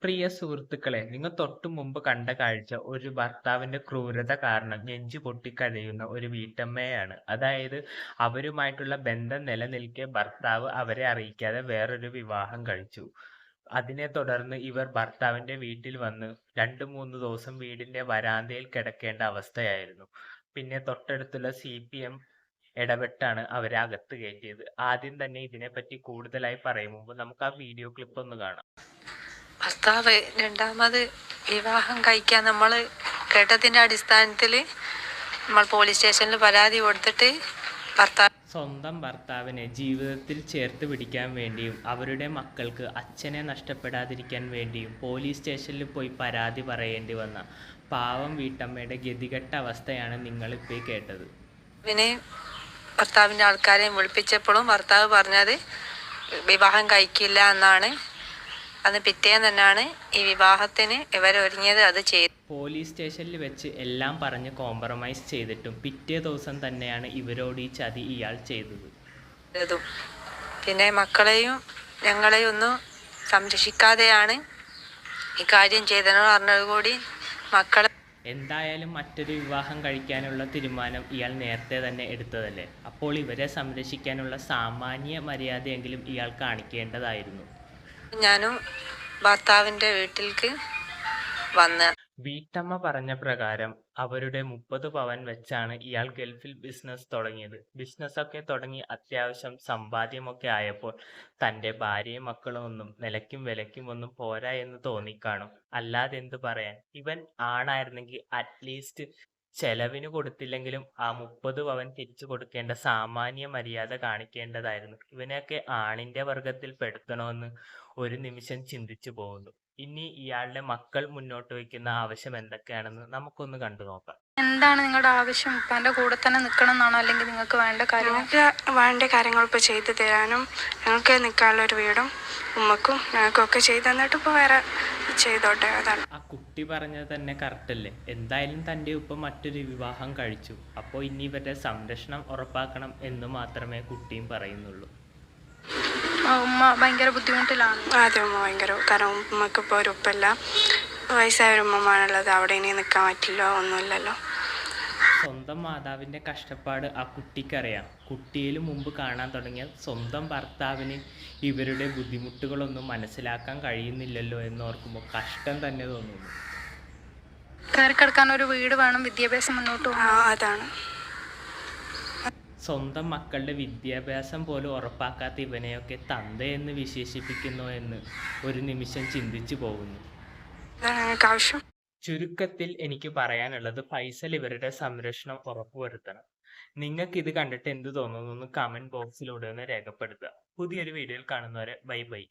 പ്രിയ സുഹൃത്തുക്കളെ, നിങ്ങൾ തൊട്ടു മുമ്പ് കണ്ട കാഴ്ച ഒരു ഭർത്താവിന്റെ ക്രൂരത കാരണം നെഞ്ചു പൊട്ടിക്കരയുന്ന ഒരു വീട്ടമ്മയാണ്. അതായത് അവരുമായിട്ടുള്ള ബന്ധം നിലനിൽക്കെ ഭർത്താവ് അവരെ അറിയിക്കാതെ വേറൊരു വിവാഹം കഴിച്ചു. അതിനെ തുടർന്ന് ഇവർ ഭർത്താവിന്റെ വീട്ടിൽ വന്ന് 2-3 ദിവസം വീടിന്റെ വരാന്തയിൽ കിടക്കേണ്ട അവസ്ഥയായിരുന്നു. പിന്നെ തൊട്ടടുത്തുള്ള CPM ഇടപെട്ടാണ് അവരെ അകത്ത് കയറ്റിയത്. ആദ്യം തന്നെ ഇതിനെപ്പറ്റി കൂടുതലായി പറയും മുമ്പ് നമുക്ക് ആ വീഡിയോ ക്ലിപ്പ് ഒന്ന് കാണാം. ഭർത്താവ് രണ്ടാമത് വിവാഹം കഴിക്കാൻ നമ്മൾ കേട്ടതിൻ്റെ അടിസ്ഥാനത്തിൽ നമ്മൾ പോലീസ് സ്റ്റേഷനിൽ പരാതി കൊടുത്തിട്ട് സ്വന്തം ഭർത്താവിനെ ജീവിതത്തിൽ ചേർത്ത് പിടിക്കാൻ വേണ്ടിയും അവരുടെ മക്കൾക്ക് അച്ഛനെ നഷ്ടപ്പെടാതിരിക്കാൻ വേണ്ടിയും പോലീസ് സ്റ്റേഷനിൽ പോയി പരാതി പറയേണ്ടി വന്ന പാവം വീട്ടമ്മയുടെ ഗതികെട്ട അവസ്ഥയാണ് നിങ്ങളിപ്പോൾ കേട്ടത്. പിന്നെ ഭർത്താവിൻ്റെ ആൾക്കാരെ വിളിപ്പിച്ചപ്പോഴും ഭർത്താവ് പറഞ്ഞത് വിവാഹം കഴിക്കില്ല എന്നാണ്. അന്ന് പിറ്റേന്ന് തന്നെയാണ് ഈ വിവാഹത്തിന് ഇവരൊരുങ്ങിയത്. അത് ചെയ്തു. പോലീസ് സ്റ്റേഷനിൽ വെച്ച് എല്ലാം പറഞ്ഞ് കോംപ്രമൈസ് ചെയ്തിട്ടും പിറ്റേ ദിവസം തന്നെയാണ് ഇവരോട് ഈ ചതി ഇയാൾ ചെയ്തത്. പിന്നെ മക്കളെയും ഞങ്ങളെയും ഒന്നും സംരക്ഷിക്കാതെയാണ് ഈ കാര്യം ചെയ്തതെന്ന് പറഞ്ഞതുകൂടി മക്കളെ. എന്തായാലും മറ്റൊരു വിവാഹം കഴിക്കാനുള്ള തീരുമാനം ഇയാൾ നേരത്തെ തന്നെ എടുത്തതല്ലേ. അപ്പോൾ ഇവരെ സംരക്ഷിക്കാനുള്ള സാമാന്യ മര്യാദയെങ്കിലും ഇയാൾ കാണിക്കേണ്ടതായിരുന്നു. ഞാനും ഭർത്താവിൻ്റെ വീട്ടിലേക്ക് വന്ന് വീട്ടമ്മ പറഞ്ഞ പ്രകാരം അവരുടെ 30 പവൻ വെച്ചാണ് ഇയാൾ ഗൾഫിൽ ബിസിനസ് തുടങ്ങിയത്. ബിസിനസ്സൊക്കെ തുടങ്ങി അത്യാവശ്യം സമ്പാദ്യമൊക്കെ ആയപ്പോൾ തൻ്റെ ഭാര്യയും മക്കളും ഒന്നും നിലയ്ക്കും വിലയ്ക്കും ഒന്നും പോരാ എന്ന് തോന്നിക്കാണും. അല്ലാതെ എന്ത് പറയാൻ. ഇവൻ ആണായിരുന്നെങ്കിൽ അറ്റ്ലീസ്റ്റ് ചെലവിന് കൊടുത്തില്ലെങ്കിലും ആ 30 പവൻ തിരിച്ചു കൊടുക്കേണ്ട സാമാന്യ മര്യാദ കാണിക്കേണ്ടതായിരുന്നു. ഇവനെയൊക്കെ ആണിന്റെ വർഗത്തിൽ പെടുത്തണമെന്ന് ഒരു നിമിഷം ചിന്തിച്ചു പോകുന്നു. ഇനി ഇയാളുടെ മക്കൾ മുന്നോട്ട് വയ്ക്കുന്ന ആവശ്യം എന്തൊക്കെയാണെന്ന് നമുക്കൊന്ന് കണ്ടു നോക്കാം. എന്താണ് നിങ്ങളുടെ ആവശ്യം? ഉപ്പാന്റെ കൂടെ തന്നെ നിൽക്കണം എന്നാണോ, അല്ലെങ്കിൽ നിങ്ങൾക്ക് വേണ്ട കാര്യങ്ങൾ ഇപ്പോൾ ചെയ്തു തരാനും ഞങ്ങൾക്ക് നിൽക്കാനുള്ള ഒരു വീടും ഉമ്മക്കും ഞങ്ങൾക്കൊക്കെ ചെയ്തു തന്നിട്ട് ഇപ്പോൾ വേറെ ചെയ്തോട്ടെ. അതാണ്. ആ കുട്ടി പറഞ്ഞത് തന്നെ കറക്റ്റ് അല്ലേ? എന്തായാലും തൻ്റെ ഉപ്പ മറ്റൊരു വിവാഹം കഴിച്ചു. അപ്പോൾ ഇനി ഇവരുടെ സംരക്ഷണം ഉറപ്പാക്കണം എന്ന് മാത്രമേ കുട്ടിയും പറയുന്നുള്ളൂ. ഉമ്മ ഭയങ്കര ബുദ്ധിമുട്ടിലാണ്. ആദ്യം ഉമ്മ ഭയങ്കര, കാരണം ഉമ്മക്ക് ഇപ്പോൾ ഒരു ഉപ്പല്ല, വയസ്സായ ഒരു ഉമ്മമാണുള്ളത്. അവിടെ ഇനി നിൽക്കാൻ പറ്റില്ല, ഒന്നുമില്ലല്ലോ. സ്വന്തം മാതാവിൻ്റെ കഷ്ടപ്പാട് ആ കുട്ടിക്കറിയാം. കുട്ടിയിൽ മുമ്പ് കാണാൻ തുടങ്ങിയ സ്വന്തം ഭർത്താവിന് ഇവരുടെ ബുദ്ധിമുട്ടുകളൊന്നും മനസ്സിലാക്കാൻ കഴിയുന്നില്ലല്ലോ എന്നോർക്കുമ്പോൾ കഷ്ടം തന്നെ തോന്നുന്നു. കയറി കിടക്കാൻ ഒരു വീട് വേണം, വിദ്യാഭ്യാസം മുന്നോട്ട് പോകണം. അതാണ്. സ്വന്തം മക്കളുടെ വിദ്യാഭ്യാസം പോലും ഉറപ്പാക്കാത്ത ഇവനെയൊക്കെ തന്തയെന്ന് വിശേഷിപ്പിക്കുന്നു എന്ന് ഒരു നിമിഷം ചിന്തിച്ചു പോകുന്നു. ചുരുക്കത്തിൽ എനിക്ക് പറയാനുള്ളത്, ഫൈസൽ ഇവരുടെ സംരക്ഷണം ഉറപ്പുവരുത്തണം. നിങ്ങൾക്ക് ഇത് കണ്ടിട്ട് എന്ത് തോന്നുന്നു എന്ന് കമന്റ് ബോക്സിലൂടെ ഒന്ന് രേഖപ്പെടുത്തുക. പുതിയൊരു വീഡിയോയിൽ കാണുന്നവരെ ബൈ ബൈ.